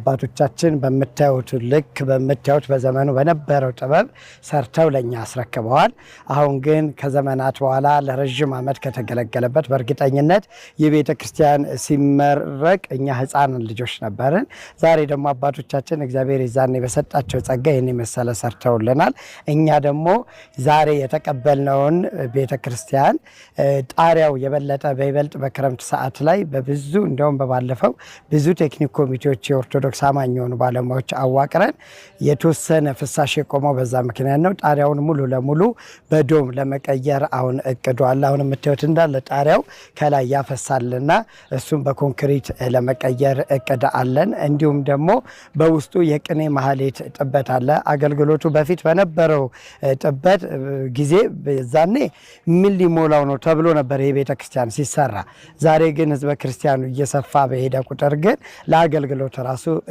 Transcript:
አባቶቻችን በመታዩት ልክ በመታዩት በዘመኑ በነበረው ጥበብ ሰርተው ለኛ አስረክበዋል። አሁን ግን ከዘመናት በኋላ ለረጅም ዓመት ከተገለገለበት በእርግጠኝነት የቤተ ክርስቲያን ሲመረቅ እኛ ሕፃን ልጆች ነበርን። ዛሬ ደግሞ አባቶቻችን እግዚአብሔር ይዛኔ በሰጣቸው ጸጋ ይህን መሰለ ሰርተውልናል። እኛ ደግሞ ዛሬ የተቀበልነውን ቤተ ክርስቲያን ጣሪያው የበለጠ በይበልጥ በክረምት ሰዓት ላይ በብዙ እንደውም በባለፈው ብዙ ቴክኒክ ኮሚቴዎች የኦርቶዶክስ አማኝ የሆኑ ባለሙያዎች አዋቅረን የተወሰነ ፍሳሽ የቆመው በዛ ምክንያት ነው። ጣሪያውን ሙሉ ለሙሉ በዶም ለመቀየር አሁን እቅዱ አለ። አሁን የምታዩት እንዳለ ጣሪያው ከላይ ያፈሳልና እሱም በኮንክሪት ለመቀየር እቅድ አለን። እንዲሁም ደግሞ በውስጡ የቅኔ ማህሌት ጥበት አለ። አገልግሎቱ በፊት በነበረው ጥበት ጊዜ ዛኔ ምን ሊሞላው ነው ተብሎ ነበር ይሄ ቤተ ክርስቲያን ሲሰራ። ዛሬ ግን ህዝበ ክርስቲያኑ እየሰፋ በሄደ ቁጥር ግን ለአገልግሎት ራሱ